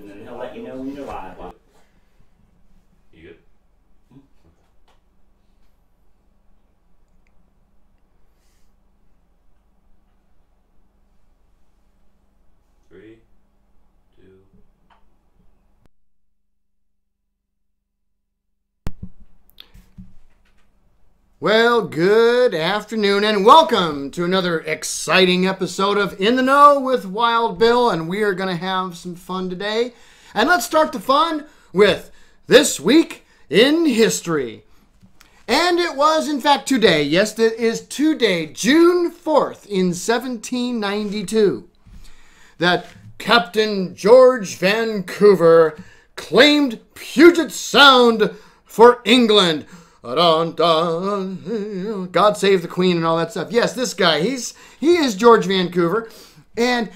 and then he'll let you know when you're live. You good? 3, 2. Well, good afternoon and welcome to another exciting episode of In the Know with Wild Bill, and we are going to have some fun today. And let's start the fun with This Week in History. And it was, in fact, today. Yes, it is today, June 4th in 1792, that Captain George Vancouver claimed Puget Sound for England. God save the Queen and all that stuff. Yes, this guy, he is George Vancouver, and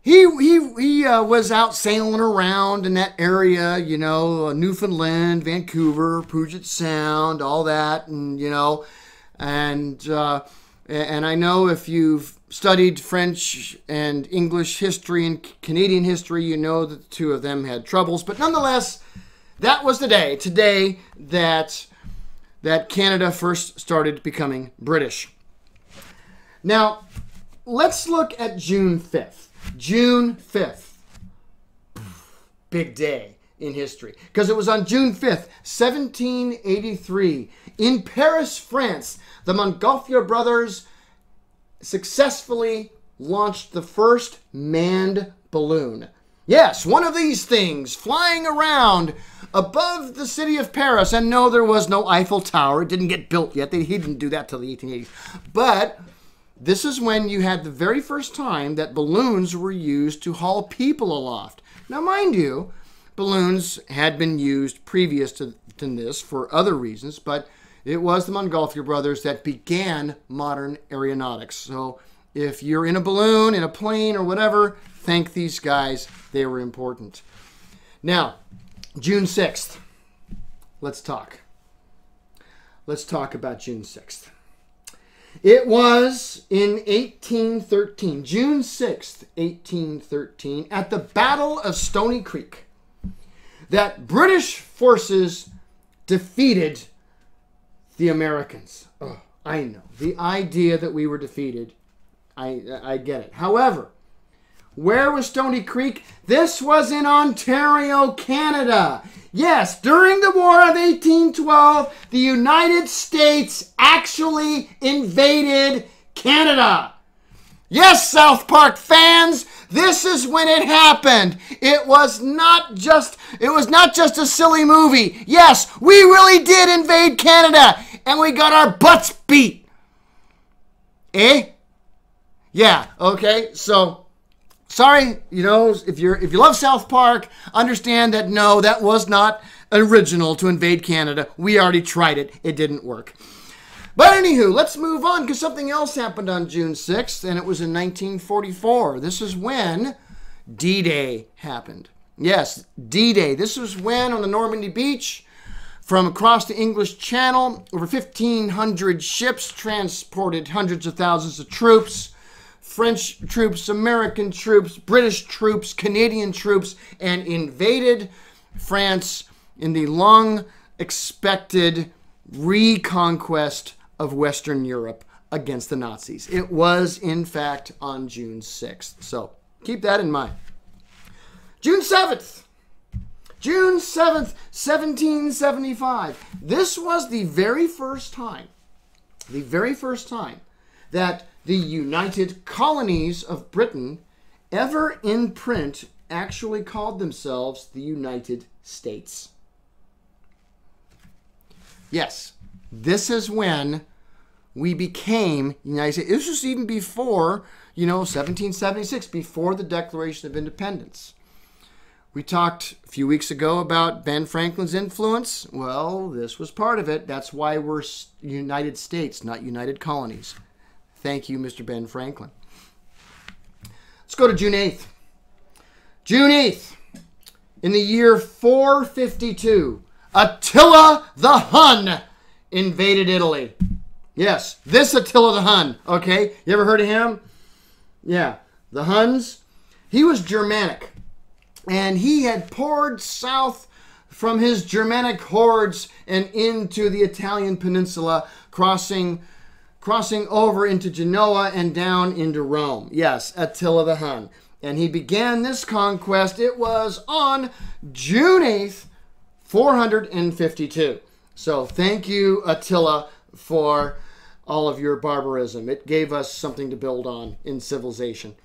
he was out sailing around in that area, you know, Newfoundland, Vancouver, Puget Sound, all that, and you know, and I know if you've studied French and English history and Canadian history, you know that the two of them had troubles, but nonetheless, that was the day today that Canada first started becoming British. Now, let's look at June 5th. June 5th. Big day in history. Because it was on June 5th, 1783, in Paris, France, the Montgolfier brothers successfully launched the first manned balloon. Yes, one of these things flying around above the city of Paris. And no, there was no Eiffel Tower. It didn't get built yet. He didn't do that till the 1880s. But this is when you had the very first time that balloons were used to haul people aloft. Now, mind you, balloons had been used previous to this for other reasons, but it was the Montgolfier brothers that began modern aeronautics. So if you're in a balloon, in a plane, or whatever, thank these guys. They were important. Now, June 6th. Let's talk. Let's talk about June 6th. It was in 1813, June 6th, 1813, at the Battle of Stony Creek, that British forces defeated the Americans. Oh, I know. The idea that we were defeated, I get it. However, where was Stony Creek? This was in Ontario, Canada. Yes, during the War of 1812, the United States actually invaded Canada. Yes, South Park fans, this is when it happened. It was not just a silly movie. Yes, we really did invade Canada, and we got our butts beat. Eh? Yeah, okay, so sorry, you know, if you love South Park, understand that no, that was not original to invade Canada. We already tried it. It didn't work. But anywho, let's move on because something else happened on June 6th, and it was in 1944. This is when D-Day happened. Yes, D-Day. This was when on the Normandy beach, from across the English Channel, over 1,500 ships transported hundreds of thousands of troops. French troops, American troops, British troops, Canadian troops, and invaded France in the long-expected reconquest of Western Europe against the Nazis. It was, in fact, on June 6th. So keep that in mind. June 7th. June 7th, 1775. This was the very first time that the United Colonies of Britain ever in print actually called themselves the United States. Yes, this is when we became United States. This was even before, 1776, before the Declaration of Independence. We talked a few weeks ago about Ben Franklin's influence. Well, this was part of it. That's why we're United States, not United Colonies. Thank you, Mr. Ben Franklin. Let's go to June 8th. June 8th, in the year 452, Attila the Hun invaded Italy. Yes, this Attila the Hun, okay? You ever heard of him? Yeah, the Huns. He was Germanic. And he had poured south from his Germanic hordes and into the Italian peninsula, crossing over into Genoa and down into Rome. Yes, Attila the Hun. And he began this conquest. It was on June 8th, 452. So thank you, Attila, for all of your barbarism. It gave us something to build on in civilization.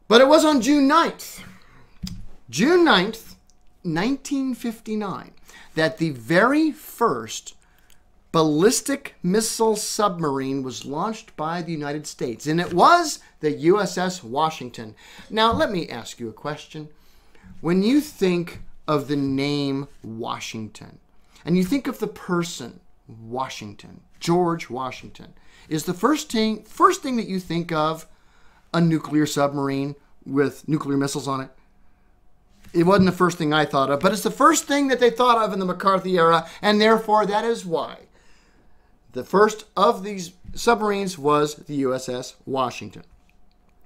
But it was on June 9th, 1959, that the very first ballistic missile submarine was launched by the United States, and it was the USS Washington. Now, let me ask you a question. When you think of the name Washington, and you think of the person Washington, George Washington, is the first thing that you think of a nuclear submarine with nuclear missiles on it? It wasn't the first thing I thought of, but it's the first thing that they thought of in the McCarthy era, and therefore that is why the first of these submarines was the USS Washington.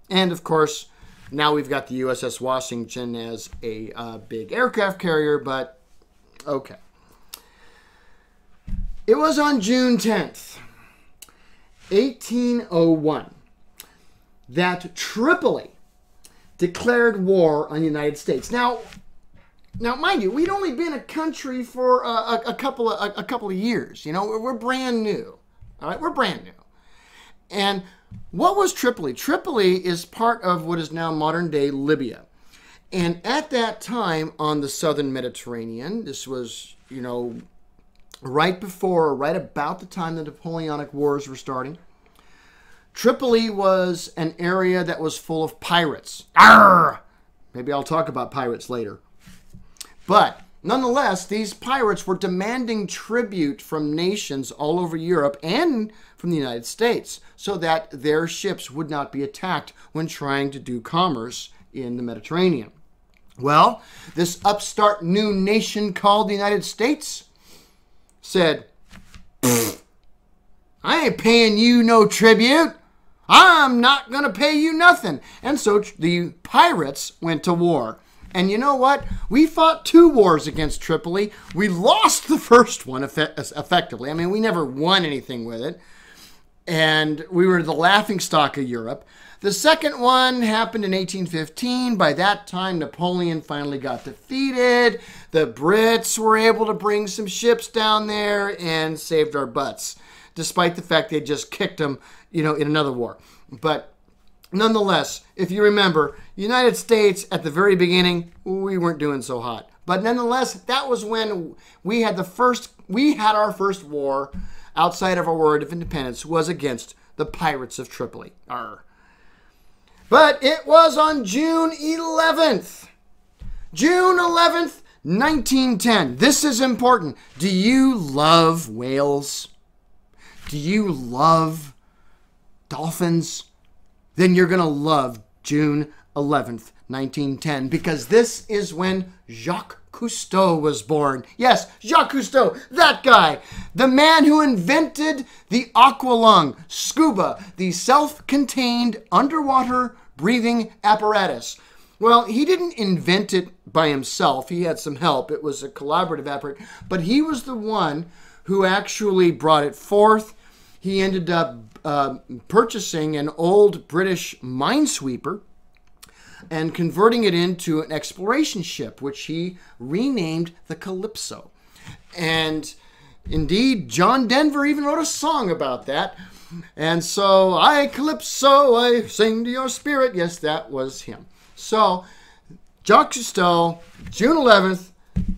And of course, now we've got the USS Washington as a big aircraft carrier, but okay. It was on June 10th, 1801, that Tripoli declared war on the United States. Now, mind you, we'd only been a country for a couple of years. You know, we're brand new. All right, we're brand new. And what was Tripoli? Tripoli is part of what is now modern-day Libya. And at that time on the southern Mediterranean, this was, you know, right about the time the Napoleonic Wars were starting, Tripoli was an area that was full of pirates. Arrgh! Maybe I'll talk about pirates later. But nonetheless, these pirates were demanding tribute from nations all over Europe and from the United States so that their ships would not be attacked when trying to do commerce in the Mediterranean. Well, this upstart new nation called the United States said, I ain't paying you no tribute. I'm not going to pay you nothing. And so the pirates went to war. And you know what? We fought 2 wars against Tripoli. We lost the first one effectively. I mean, we never won anything with it. And we were the laughingstock of Europe. The second one happened in 1815. By that time, Napoleon finally got defeated. The Brits were able to bring some ships down there and saved our butts, despite the fact they just kicked them, you know, in another war. But nonetheless, if you remember, United States at the very beginning, we weren't doing so hot. But nonetheless, that was when we had our first war outside of our war of independence was against the pirates of Tripoli. Arr. But it was on June 11th. June 11th, 1910. This is important. Do you love whales? Do you love dolphins? Then you're going to love June 11th, 1910, because this is when Jacques Cousteau was born. Yes, Jacques Cousteau, that guy. The man who invented the aqualung, scuba, the self-contained underwater breathing apparatus. Well, he didn't invent it by himself. He had some help. It was a collaborative effort. But he was the one who actually brought it forth. He ended up purchasing an old British minesweeper and converting it into an exploration ship, which he renamed the Calypso. And indeed, John Denver even wrote a song about that. And so, I, Calypso, I sing to your spirit. Yes, that was him. So, Jacques Cousteau, June 11th,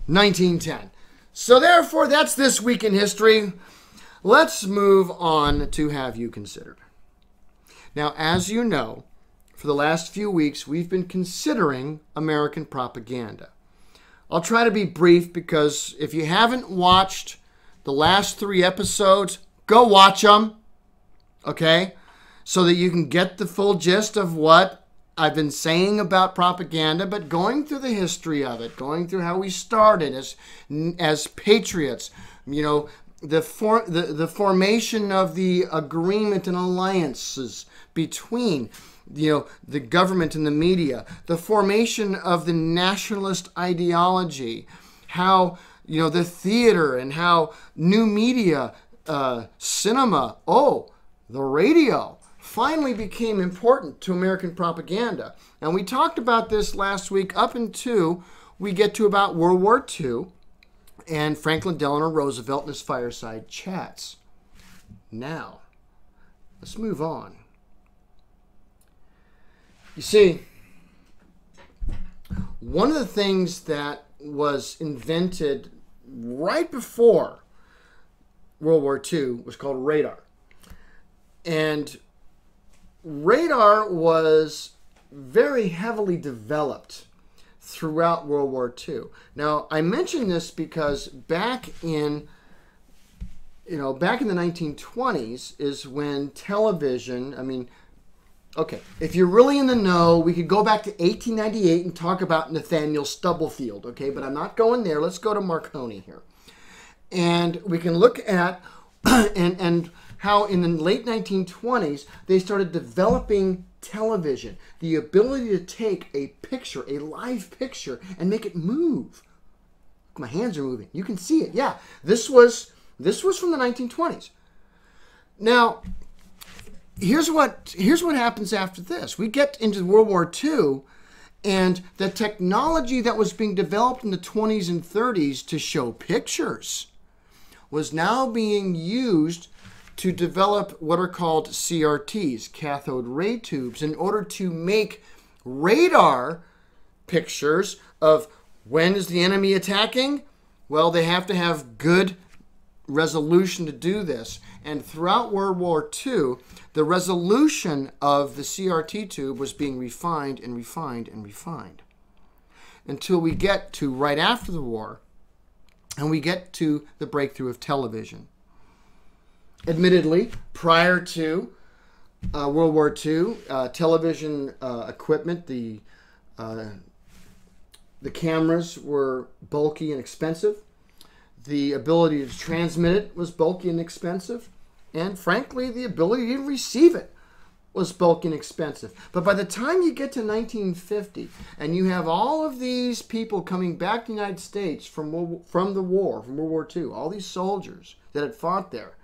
1910. So therefore, that's this week in history. Let's move on to Have You Considered? Now, as you know, for the last few weeks, we've been considering American propaganda. I'll try to be brief because if you haven't watched the last 3 episodes, go watch them, okay? So that you can get the full gist of what I've been saying about propaganda, but going through the history of it, going through how we started as patriots, you know, the formation of the agreement and alliances between the government and the media, the formation of the nationalist ideology, how the theater and how new media, cinema, the radio finally became important to American propaganda. And we talked about this last week up until we get to about World War II and Franklin Delano Roosevelt and his fireside chats. Now, let's move on. You see, one of the things that was invented right before World War II was called radar. And radar was very heavily developed throughout World War II. Now, I mention this because back in the 1920s is when television, okay, if you're really in the know, we could go back to 1898 and talk about Nathaniel Stubblefield, okay? But I'm not going there. Let's go to Marconi here. And we can look at and how in the late 1920s, they started developing television, the ability to take a picture, a live picture, and make it move. My hands are moving. You can see it. Yeah, this was from the 1920s. Now, here's what happens after this. We get into World War II, and the technology that was being developed in the 20s and 30s to show pictures was now being used to develop what are called CRTs, cathode ray tubes, in order to make radar pictures of when is the enemy attacking. Well, they have to have good resolution to do this. And throughout World War II, the resolution of the CRT tube was being refined and refined and refined until we get to right after the war, and we get to the breakthrough of television. Admittedly, prior to World War II, television equipment, the cameras were bulky and expensive. The ability to transmit it was bulky and expensive. And frankly, the ability to receive it was bulky and expensive. But by the time you get to 1950, and you have all of these people coming back to the United States from the war, from World War II, all these soldiers that had fought there,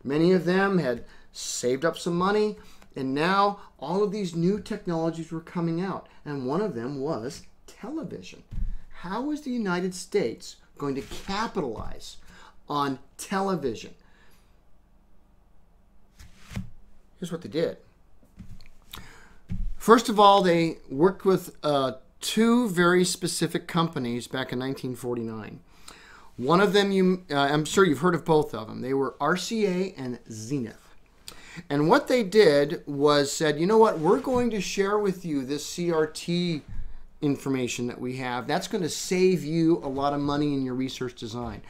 many of them had saved up some money, and now all of these new technologies were coming out. And one of them was television. How is the United States going to capitalize on television? Here's what they did. First of all, they worked with two very specific companies back in 1949. One of them, I'm sure you've heard of both of them. They were RCA and Zenith. And what they did was said, you know what, we're going to share with you this CRT information that we have. That's going to save you a lot of money in your research design.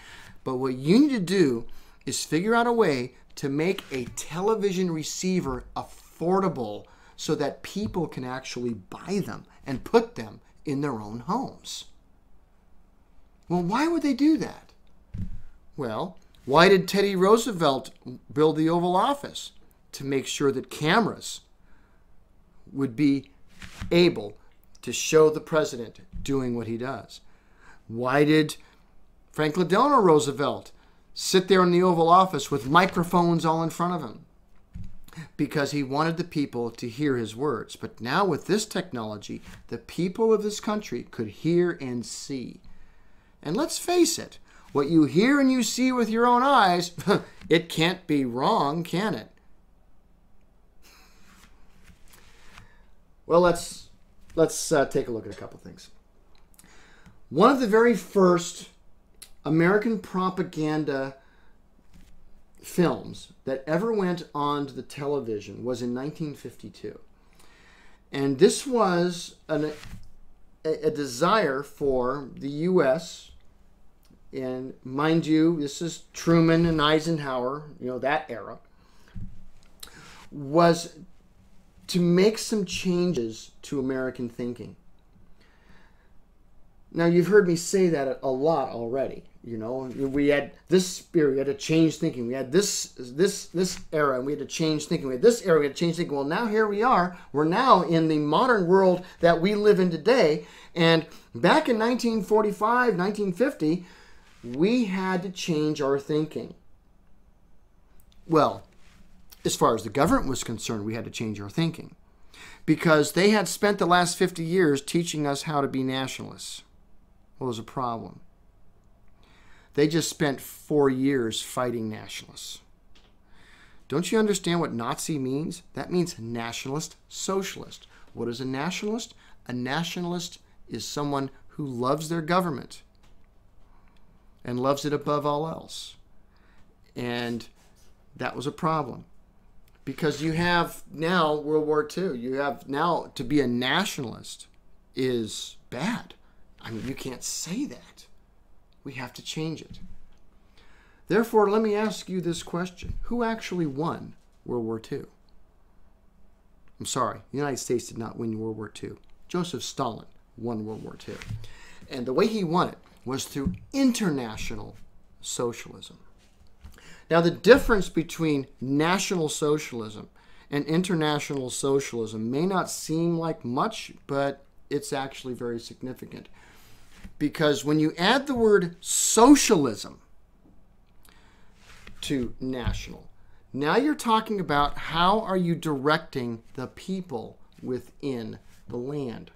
But what you need to do is figure out a way to make a television receiver affordable so that people can actually buy them and put them in their own homes. Well, why would they do that? Well, why did Teddy Roosevelt build the Oval Office? To make sure that cameras would be able to show the president doing what he does. Why did Franklin Delano Roosevelt sit there in the Oval Office with microphones all in front of him? Because he wanted the people to hear his words. But now with this technology, the people of this country could hear and see. And let's face it, what you hear and you see with your own eyes, it can't be wrong, can it? Well, let's take a look at a couple things. One of the very first American propaganda films that ever went on to the television was in 1952. And this was a desire for the U.S., and mind you, this is Truman and Eisenhower, that era, was to make some changes to American thinking. Now, you've heard me say that a lot already. You know, we had this period, we had to change thinking. We had this era, and we had to change thinking. We had this era, we had to change thinking. Well, now here we are. We're now in the modern world that we live in today. And back in 1945, 1950, we had to change our thinking. Well, as far as the government was concerned, we had to change our thinking. Because they had spent the last 50 years teaching us how to be nationalists. Well, there's a problem. They just spent 4 years fighting nationalists. Don't you understand what Nazi means? That means nationalist socialist. What is a nationalist? A nationalist is someone who loves their government and loves it above all else. And that was a problem. Because you have now World War II. You have now to be a nationalist is bad. I mean, you can't say that. We have to change it. Therefore, let me ask you this question. Who actually won World War II? I'm sorry, the United States did not win World War II. Joseph Stalin won World War II. And the way he won it was through international socialism. Now, the difference between National Socialism and international socialism may not seem like much, but it's actually very significant. Because when you add the word socialism to national, now you're talking about how are you directing the people within the land.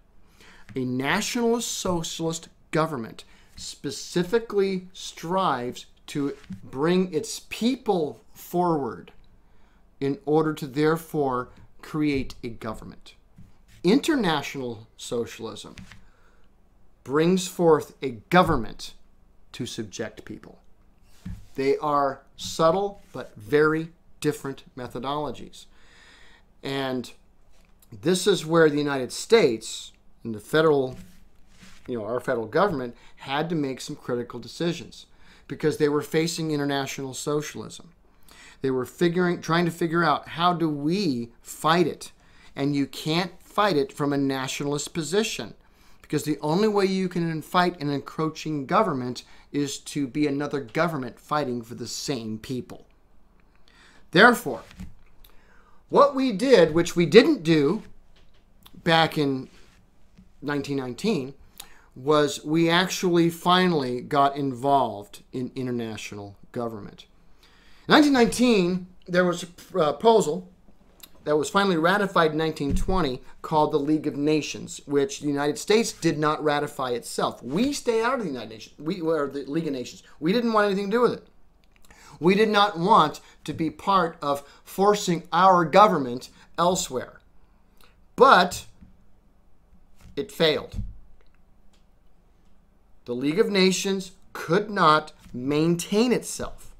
A nationalist socialist government specifically strives to bring its people forward in order to therefore create a government. International socialism brings forth a government to subject people. They are subtle but very different methodologies. And this is where the United States and the federal, our federal government had to make some critical decisions because they were facing international socialism. They were trying to figure out how do we fight it. And you can't fight it from a nationalist position because the only way you can fight an encroaching government is to be another government fighting for the same people. Therefore, what we did, which we didn't do back in 1919, was we actually finally got involved in international government. In 1919, there was a proposal that was finally ratified in 1920 called the League of Nations, which the United States did not ratify itself. We stayed out of the United Nations, or the League of Nations. We didn't want anything to do with it. We did not want to be part of forcing our government elsewhere. But it failed. The League of Nations could not maintain itself,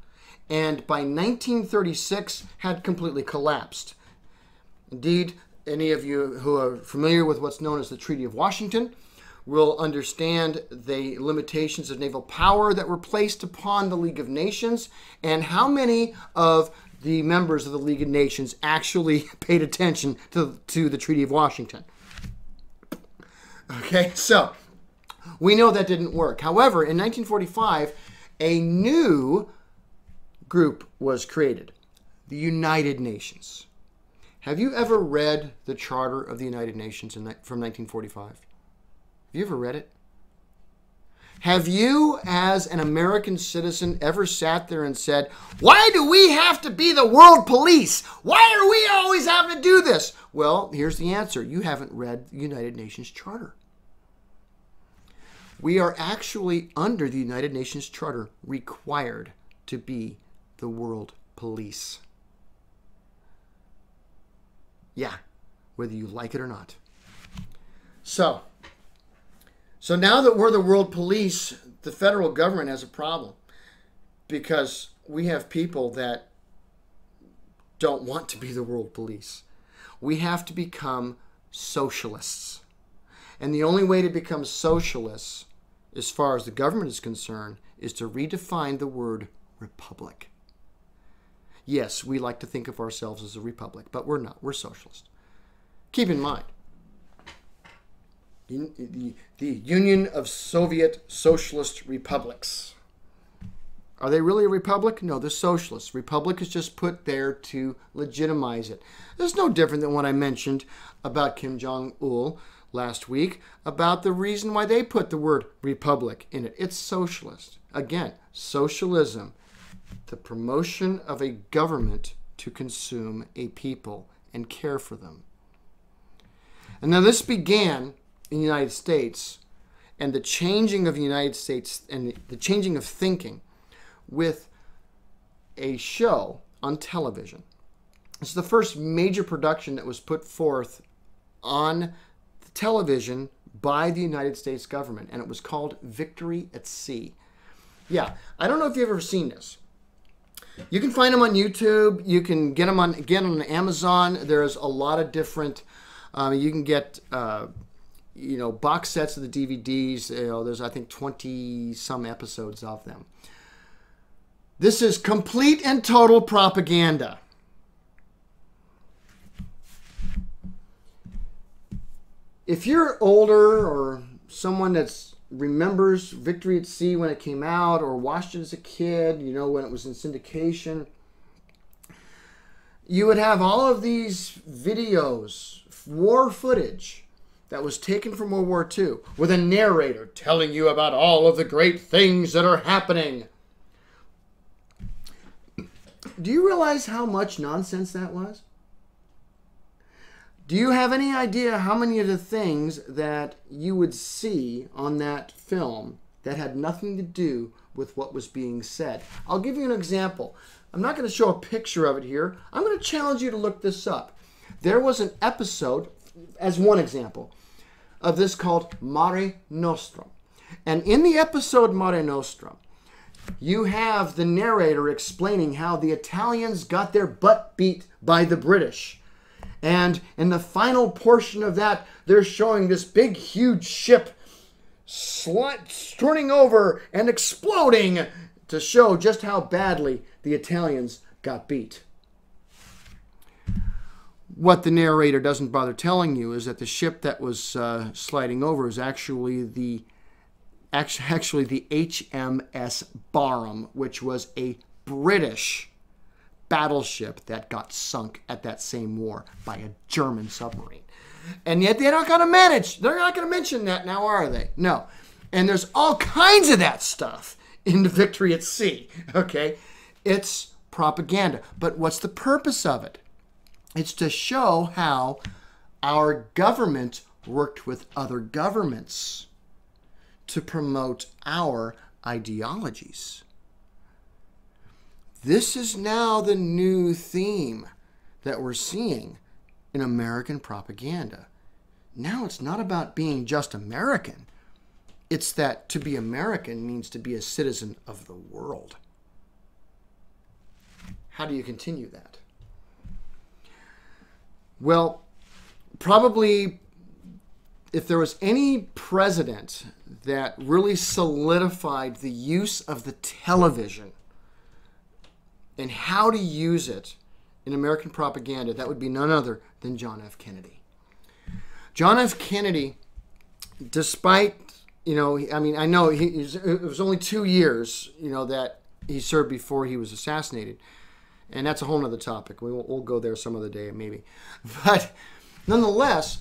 and by 1936 had completely collapsed. Indeed, any of you who are familiar with what's known as the Treaty of Washington will understand the limitations of naval power that were placed upon the League of Nations and how many of the members of the League of Nations actually paid attention to the Treaty of Washington. Okay, so we know that didn't work. However, in 1945, a new group was created, the United Nations. Have you ever read the Charter of the United Nations from 1945? Have you ever read it? Have you, as an American citizen, ever sat there and said, why do we have to be the world police? Why are we always having to do this? Well, here's the answer. You haven't read the United Nations Charter. We are actually, under the United Nations Charter, required to be the world police. Yeah, whether you like it or not. So now that we're the world police, the federal government has a problem because we have people that don't want to be the world police. We have to become socialists. And the only way to become socialists, as far as the government is concerned, is to redefine the word republic. Yes, we like to think of ourselves as a republic, but we're not. We're socialist. Keep in mind, the Union of Soviet Socialist Republics. Are they really a republic? No, they're socialists. Republic is just put there to legitimize it. It's no different than what I mentioned about Kim Jong-il last week, about the reason why they put the word republic in it. It's socialist. Again, socialism, the promotion of a government to consume a people and care for them. And now this began in the United States, and the changing of the United States and the changing of thinking with a show on television. It's the first major production that was put forth on television by the United States government, and it was called Victory at Sea. Yeah, I don't know if you've ever seen this. You can find them on YouTube. You can get them on Amazon. There's a lot of different. You can get box sets of the DVDs. There's I think 20 some episodes of them. This is complete and total propaganda. If you're older or someone that remembers Victory at Sea when it came out or watched it as a kid, when it was in syndication, you would have all of these videos, war footage that was taken from World War II with a narrator telling you about all of the great things that are happening. Do you realize how much nonsense that was? Do you have any idea how many of the things that you would see on that film that had nothing to do with what was being said? I'll give you an example. I'm not going to show a picture of it here. I'm going to challenge you to look this up. There was an episode, as one example, of this called Mare Nostrum. And in the episode Mare Nostrum, you have the narrator explaining how the Italians got their butt beat by the British. And in the final portion of that, they're showing this big, huge ship turning over and exploding to show just how badly the Italians got beat. What the narrator doesn't bother telling you is that the ship that was sliding over is actually the HMS Barham, which was a British battleship that got sunk at that same war by a German submarine. And yet they're not going to mention that now, are they? No. And there's all kinds of that stuff in the Victory at Sea, okay? It's propaganda. But what's the purpose of it? It's to show how our government worked with other governments to promote our ideologies. This is now the new theme that we're seeing in American propaganda. Now it's not about being just American. It's that to be American means to be a citizen of the world. How do you continue that? Well, probably if there was any president that really solidified the use of the television and how to use it in American propaganda, that would be none other than John F. Kennedy. John F. Kennedy, despite, I know it was only 2 years, that he served before he was assassinated. And that's a whole other topic. We'll go there some other day, maybe. But nonetheless,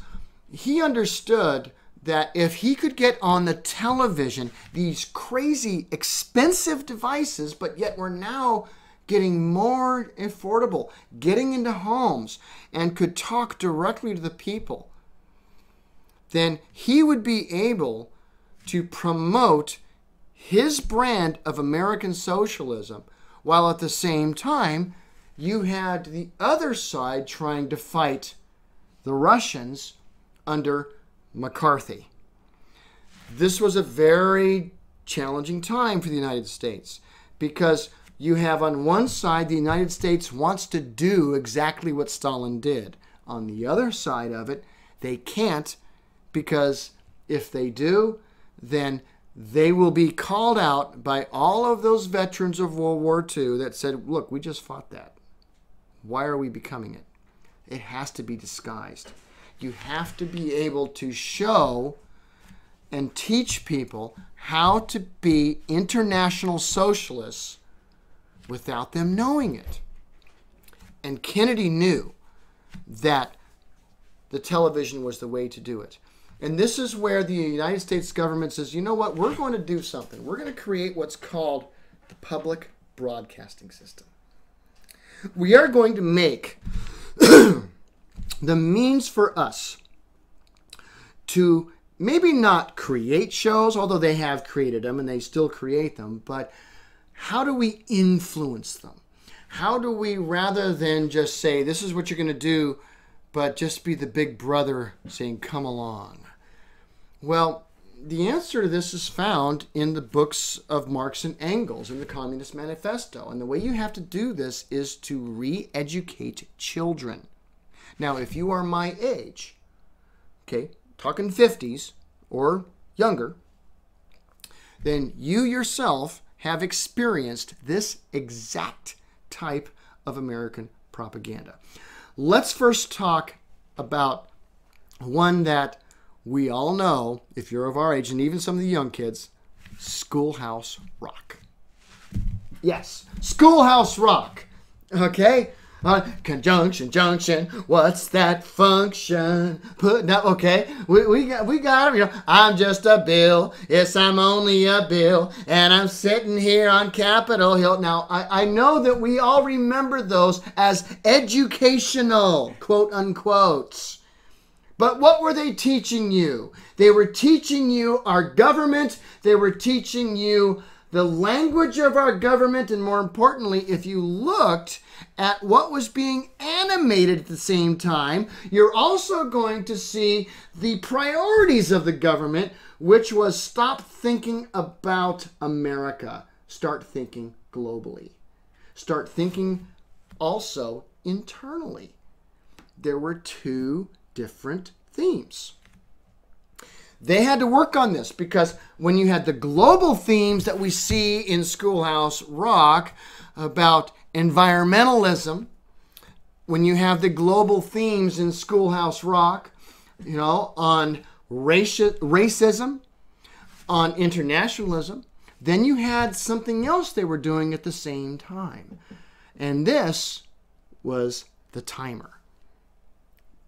he understood that if he could get on the television these crazy, expensive devices, but yet we're now getting more affordable, getting into homes, and could talk directly to the people, then he would be able to promote his brand of American socialism, while at the same time, you had the other side trying to fight the Russians under McCarthy. This was a very challenging time for the United States because you have on one side the United States wants to do exactly what Stalin did. On the other side of it, they can't, because if they do, then they will be called out by all of those veterans of World War II that said, look, we just fought that. Why are we becoming it? It has to be disguised. You have to be able to show and teach people how to be international socialists without them knowing it. And Kennedy knew that the television was the way to do it. And this is where the United States government says, you know what, we're going to do something. We're going to create what's called the public broadcasting system. We are going to make the means for us to maybe not create shows, although they have created them and they still create them, but how do we influence them? How do we, rather than just say, this is what you're going to do, but just be the big brother saying, come along? Well, the answer to this is found in the books of Marx and Engels in the Communist Manifesto. And the way you have to do this is to re-educate children. Now, if you are my age, okay, talking 50s or younger, then you yourself have experienced this exact type of American propaganda. Let's first talk about one that we all know, if you're of our age, and even some of the young kids, Schoolhouse Rock. Yes, Schoolhouse Rock. Okay? Conjunction, junction, what's that function? Okay, we got it. I'm just a bill. Yes, I'm only a bill. And I'm sitting here on Capitol Hill. Now, I know that we all remember those as educational, quote unquote. But what were they teaching you? They were teaching you our government. They were teaching you the language of our government. And more importantly, if you looked at what was being animated at the same time, you're also going to see the priorities of the government, which was stop thinking about America. Start thinking globally. Start thinking also internally. There were two different themes. They had to work on this because when you had the global themes that we see in Schoolhouse Rock about environmentalism, when you have the global themes in Schoolhouse Rock, you know, on racism, on internationalism, then you had something else they were doing at the same time. And this was the timer.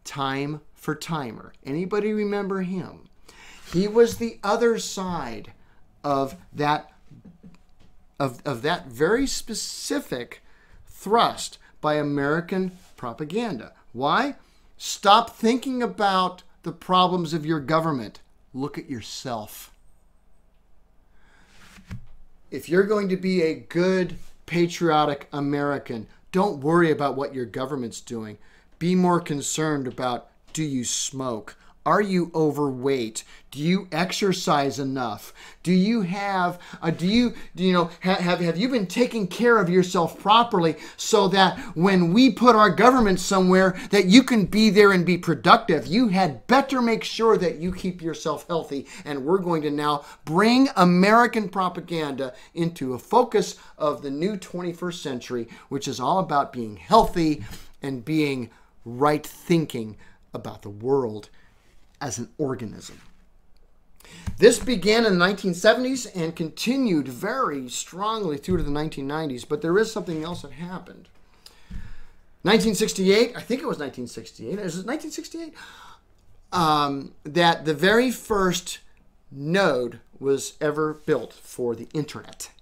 Time for Timer. Anybody remember him? He was the other side of that very specific thrust by American propaganda. Why? Stop thinking about the problems of your government. Look at yourself. If you're going to be a good, patriotic American, don't worry about what your government's doing. Be more concerned about, do you smoke? Are you overweight? Do you exercise enough? Do you have, have you been taking care of yourself properly so that when we put our government somewhere that you can be there and be productive? You had better make sure that you keep yourself healthy. And we're going to now bring American propaganda into a focus of the new 21st century, which is all about being healthy and being right thinking about the world as an organism. This began in the 1970s and continued very strongly through to the 1990s, but there is something else that happened. 1968, I think it was 1968, is it 1968? That the very first node was ever built for the internet.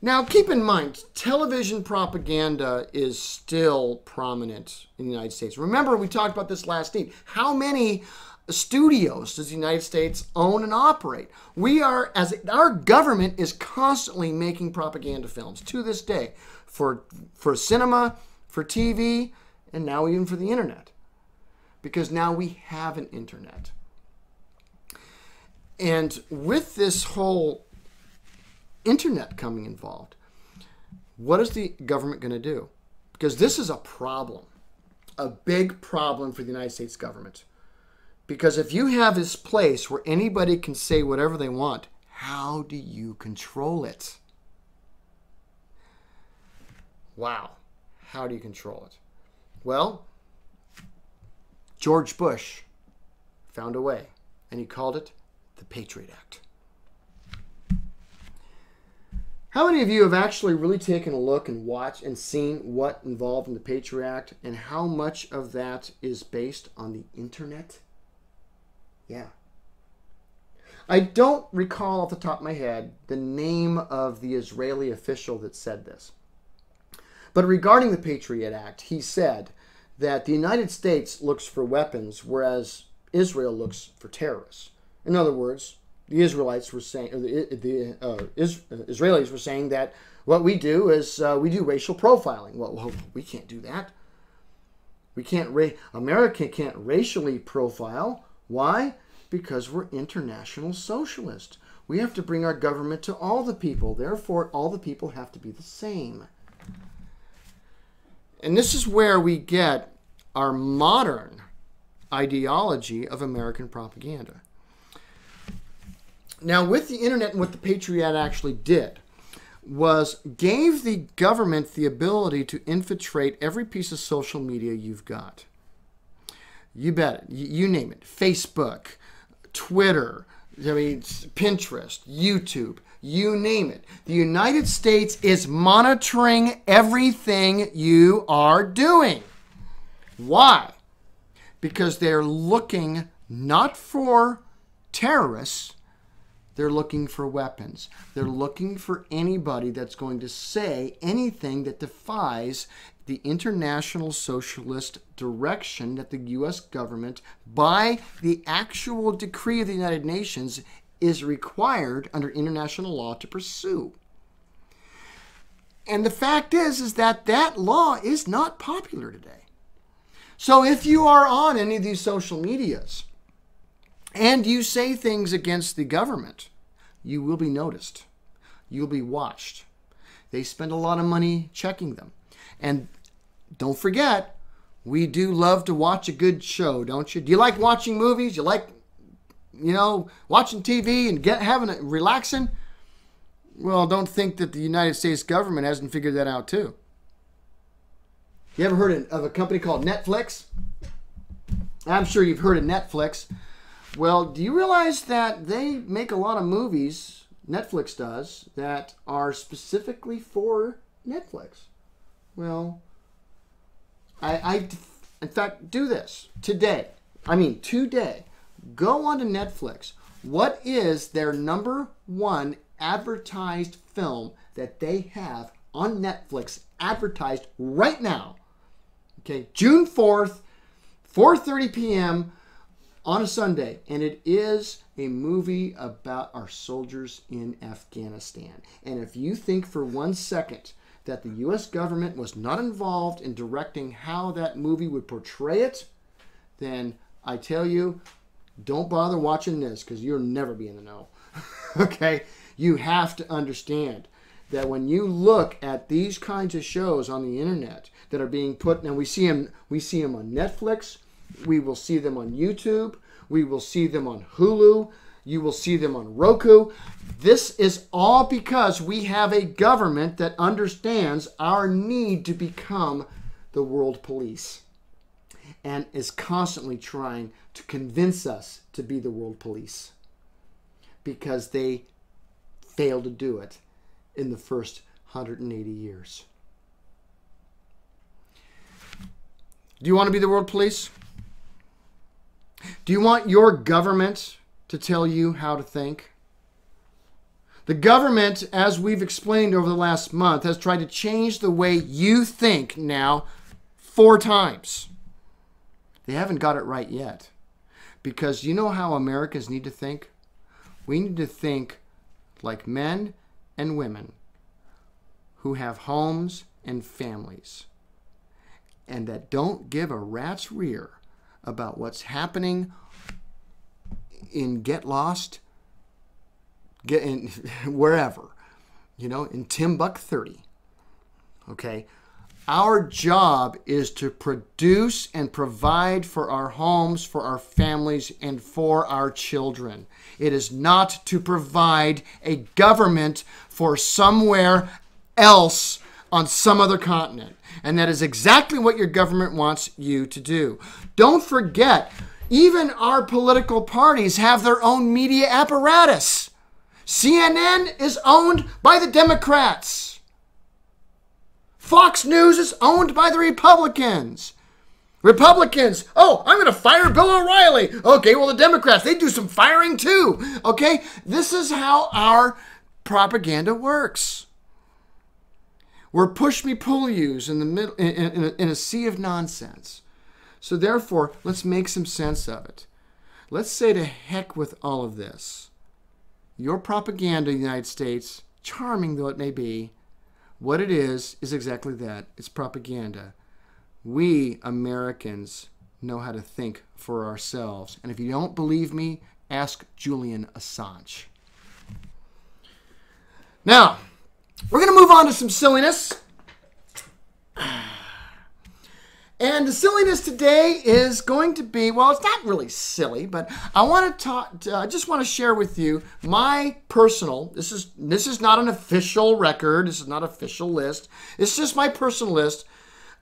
Now, keep in mind, television propaganda is still prominent in the United States. Remember, we talked about this last week. How many studios does the United States own and operate? Our government is constantly making propaganda films to this day for cinema, for TV, and now even for the internet. Because now we have an internet. And with this whole internet coming involved, what is the government going to do? Because this is a problem, a big problem for the United States government. Because if you have this place where anybody can say whatever they want, how do you control it? Wow. How do you control it? Well, George Bush found a way. and he called it the Patriot Act. How many of you have actually really taken a look and watched and seen what involved in the Patriot Act and how much of that is based on the internet? Yeah. I don't recall off the top of my head the name of the Israeli official that said this. But regarding the Patriot Act, he said that the United States looks for weapons, whereas Israel looks for terrorists. In other words, the Israelites were saying, or the Israelis were saying that what we do is we do racial profiling. Well, we can't do that. We can't. America can't racially profile. Why? Because we're international socialists. We have to bring our government to all the people. Therefore, all the people have to be the same. And this is where we get our modern ideology of American propaganda. Now, with the internet and what the Patriot Act actually did was gave the government the ability to infiltrate every piece of social media you've got. You bet it. You name it. Facebook, Twitter, Pinterest, YouTube, you name it. The United States is monitoring everything you are doing. Why? Because they're looking not for terrorists, they're looking for weapons. They're looking for anybody that's going to say anything that defies the international socialist direction that the U.S. government, by the actual decree of the United Nations, is required under international law to pursue. And the fact is that that law is not popular today. So if you are on any of these social medias and you say things against the government, you will be noticed. You'll be watched. They spend a lot of money checking them. And don't forget, we do love to watch a good show, don't you? Do you like watching movies? You like, watching TV and relaxing? Well, don't think that the United States government hasn't figured that out too. You ever heard of a company called Netflix? I'm sure you've heard of Netflix. Well, do you realize that they make a lot of movies, Netflix does, that are specifically for Netflix? Well, I in fact, do this today. Today. Go onto Netflix. What is their #1 advertised film that they have on Netflix advertised right now? Okay, June 4th, 4:30 p.m. on a Sunday, and it is a movie about our soldiers in Afghanistan. And if you think for 1 second that the U.S. government was not involved in directing how that movie would portray it, then I tell you, don't bother watching this, because you'll never be in the know. Okay? You have to understand that when you look at these kinds of shows on the internet that are being put, and we see them on Netflix, we will see them on YouTube, we will see them on Hulu, you will see them on Roku. This is all because we have a government that understands our need to become the world police and is constantly trying to convince us to be the world police, because they failed to do it in the first 180 years. Do you want to be the world police? Do you want your government to tell you how to think? The government, as we've explained over the last month, has tried to change the way you think now 4 times. They haven't got it right yet. Because you know how Americans need to think? We need to think like men and women who have homes and families and that don't give a rat's rear about what's happening in Get Lost, wherever, in Timbuk 30. Okay? Our job is to produce and provide for our homes, for our families, and for our children. It is not to provide a government for somewhere else on some other continent. And that is exactly what your government wants you to do. Don't forget, Even our political parties have their own media apparatus. CNN is owned by the Democrats. Fox News is owned by the Republicans. Republicans, oh, I'm going to fire Bill O'Reilly. Okay, well, the Democrats, they do some firing too. Okay, this is how our propaganda works. We're push me pull yous in the middle, in a sea of nonsense. So therefore, let's make some sense of it. Let's say to heck with all of this. Your propaganda in the United States, charming though it may be, what it is exactly that. It's propaganda. We Americans know how to think for ourselves. And if you don't believe me, ask Julian Assange. Now, we're going to move on to some silliness. And the silliness today is going to be, well, it's not really silly, but I want to talk. I just want to share with you my personal. This is not an official record. This is not an official list. It's just my personal list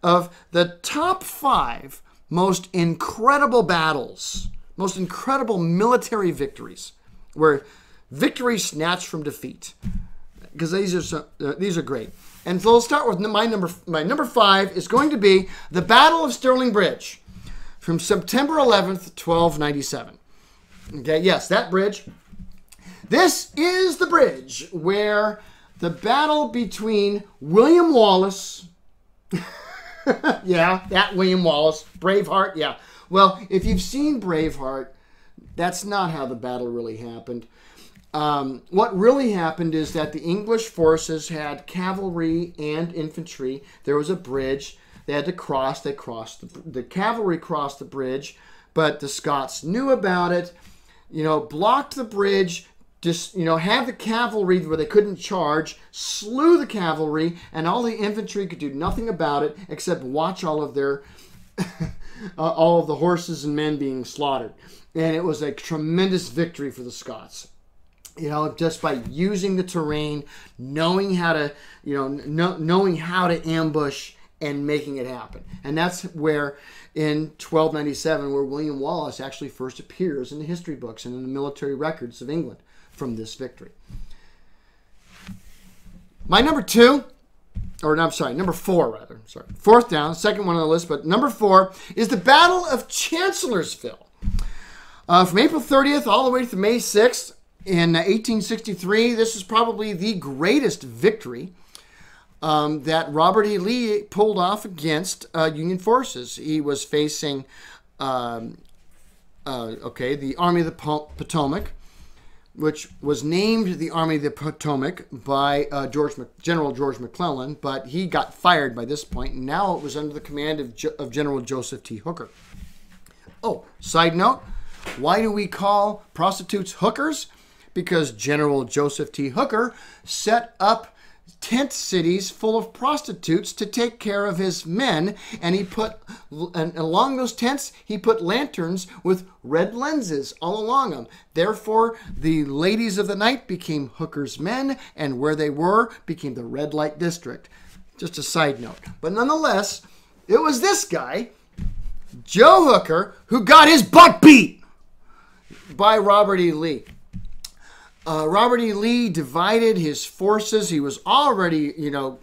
of the top 5 most incredible battles, most incredible military victories, where victory snatched from defeat. Because these are great. And so we'll start with my number 5 is going to be the Battle of Stirling Bridge from September 11th, 1297. Okay, yes, that bridge. This is the bridge where the battle between William Wallace, yeah, that William Wallace, Braveheart, yeah. Well, if you've seen Braveheart, that's not how the battle really happened. What really happened is that the English forces had cavalry and infantry. There was a bridge. They had to cross. They crossed. The cavalry crossed the bridge, but the Scots knew about it, blocked the bridge, just, had the cavalry where they couldn't charge, slew the cavalry, and all the infantry could do nothing about it except watch all of their, all of the horses and men being slaughtered. And it was a tremendous victory for the Scots. Just by using the terrain, knowing how to, knowing how to ambush and making it happen. And that's where in 1297, where William Wallace actually first appears in the history books and in the military records of England from this victory. My number 4 rather. Fourth down, second one on the list, but number 4 is the Battle of Chancellorsville. From April 30th all the way to May 6th, in 1863, this is probably the greatest victory that Robert E. Lee pulled off against Union forces. He was facing, the Army of the Potomac, which was named the Army of the Potomac by General George McClellan, but he got fired by this point, and now it was under the command of General Joseph T. Hooker. Oh, side note, why do we call prostitutes hookers? Because General Joseph T. Hooker set up tent cities full of prostitutes to take care of his men, and along those tents, he put lanterns with red lenses all along them. Therefore, the ladies of the night became Hooker's men, and where they were became the red light district. Just a side note. But nonetheless, it was this guy, Joe Hooker, who got his butt beat by Robert E. Lee. Robert E. Lee divided his forces. He was already, a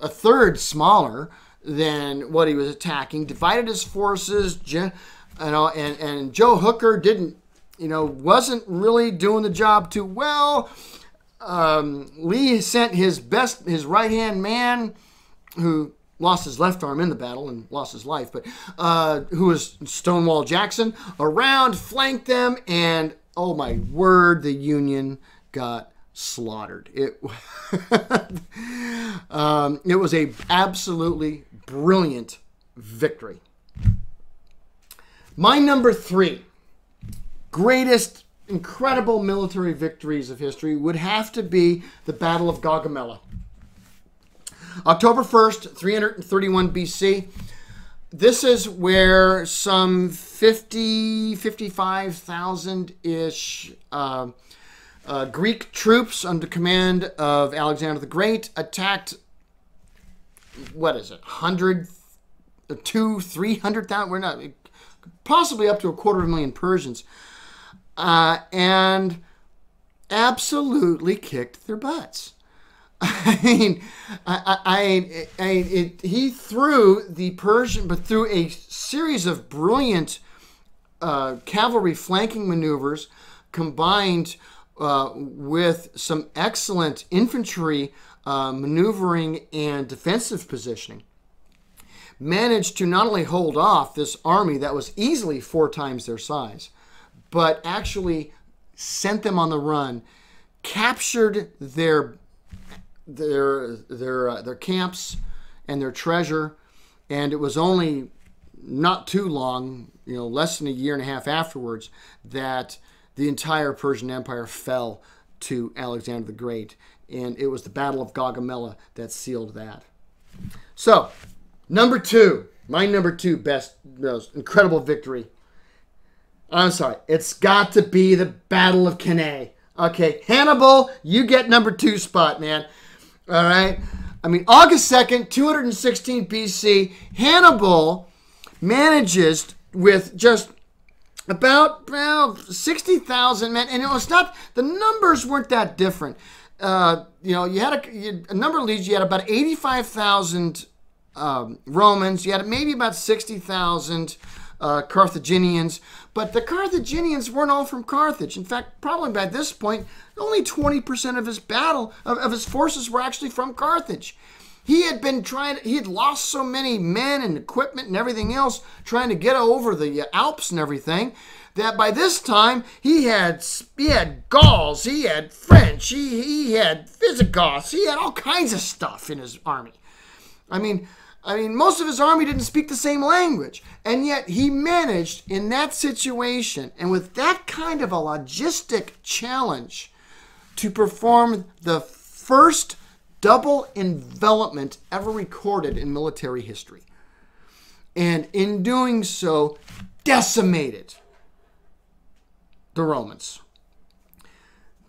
third smaller than what he was attacking. Divided his forces, and Joe Hooker wasn't really doing the job too well. Lee sent his right-hand man, who lost his left arm in the battle and lost his life, but who was Stonewall Jackson, around, flanked them, and oh my word, the Union got slaughtered. It was a absolutely brilliant victory. My number 3 greatest incredible military victories of history would have to be the Battle of Gaugamela. October 1st, 331 BC. This is where some 55,000-ish Greek troops under command of Alexander the Great attacked, 100 300,000. We're not, possibly up to 250,000 Persians, and absolutely kicked their butts. He threw the Persian, but through a series of brilliant cavalry flanking maneuvers combined with some excellent infantry maneuvering and defensive positioning, managed to not only hold off this army that was easily 4 times their size, but actually sent them on the run, captured their camps and their treasure, and it was only not too long, less than a year and a half afterwards, that the entire Persian Empire fell to Alexander the Great, and it was the Battle of Gaugamela that sealed that. So, number 2, my number 2 most incredible victory. I'm sorry, it's got to be the Battle of Cannae. Okay, Hannibal, you get number 2 spot, man. All right. I mean, August 2nd, 216 BC, Hannibal manages with just about 60,000 men, and it was not, the numbers weren't that different. You had a number of leads. You had about 85,000 Romans. You had maybe about 60,000 Carthaginians, but the Carthaginians weren't all from Carthage. In fact, probably by this point, only 20% of his of his forces were actually from Carthage. He had lost so many men and equipment and everything else trying to get over the Alps and everything, that by this time he had Gauls, he had French, he had Visigoths, he had all kinds of stuff in his army. I mean, most of his army didn't speak the same language, and yet he managed in that situation and with that kind of a logistic challenge to perform the first double envelopment ever recorded in military history. And in doing so, decimated the Romans.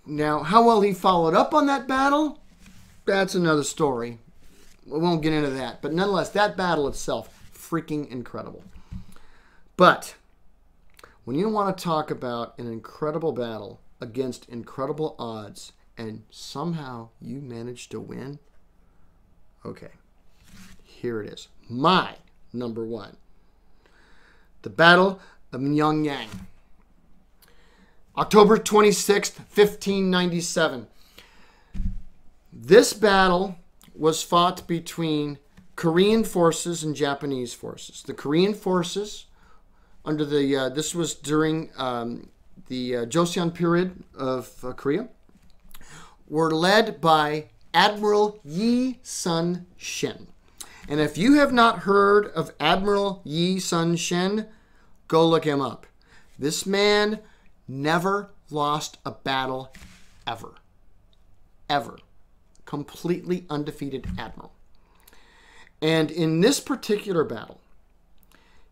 Now, how well he followed up on that battle, that's another story. We won't get into that. But nonetheless, that battle itself, freaking incredible. But when you want to talk about an incredible battle against incredible odds, and somehow you managed to win, okay, here it is. My number 1. The Battle of Myeongnyang. October 26th, 1597. This battle was fought between Korean forces and Japanese forces. The Korean forces, under the this was during the Joseon period of Korea, were led by Admiral Yi Sun-shin. And if you have not heard of Admiral Yi Sun-shin, go look him up. This man never lost a battle ever. Ever. Completely undefeated admiral. And in this particular battle,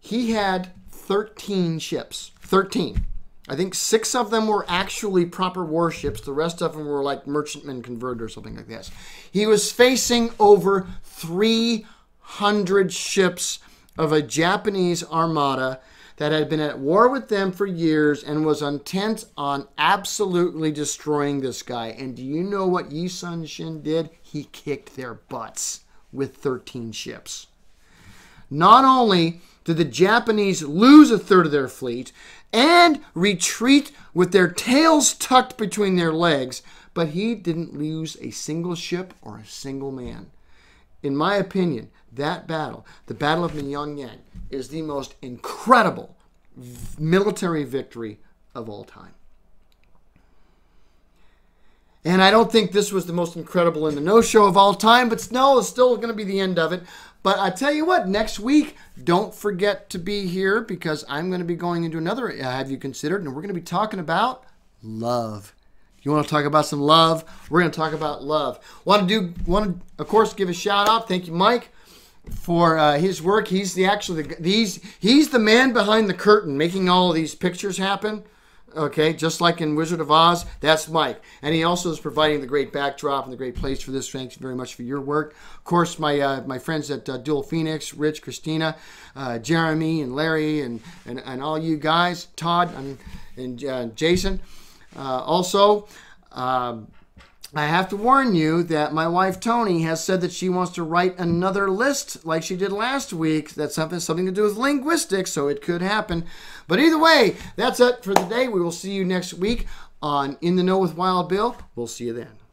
he had 13 ships. 13. I think 6 of them were actually proper warships. The rest of them were like merchantmen converted or something like this. He was facing over 300 ships of a Japanese armada that had been at war with them for years and was intent on absolutely destroying this guy. And do you know what Yi Sun-shin did? He kicked their butts with 13 ships. Not only did the Japanese lose a third of their fleet and retreat with their tails tucked between their legs, but he didn't lose a single ship or a single man. In my opinion, that battle, the Battle of Myeongnyang, is the most incredible military victory of all time. And I don't think this was the most incredible in the no-show of all time, but no, it's still going to be the end of it. But I tell you what, next week, don't forget to be here because I'm going to be going into another Have You Considered? And we're going to be talking about love. You want to talk about some love? We're going to talk about love. Want to, of course, give a shout out. Thank you, Mike, for his work. He's the man behind the curtain, making all of these pictures happen. Okay, just like in Wizard of Oz, that's Mike. And he also is providing the great backdrop and the great place for this. Thanks very much for your work. Of course, my friends at Dual Phoenix, Rich, Christina, Jeremy, and Larry, and all you guys, Todd, and Jason. Also, I have to warn you that my wife Tony has said that she wants to write another list like she did last week. That's something to do with linguistics, so it could happen. But either way, that's it for the day. We will see you next week on In the Know with Wild Bill. We'll see you then.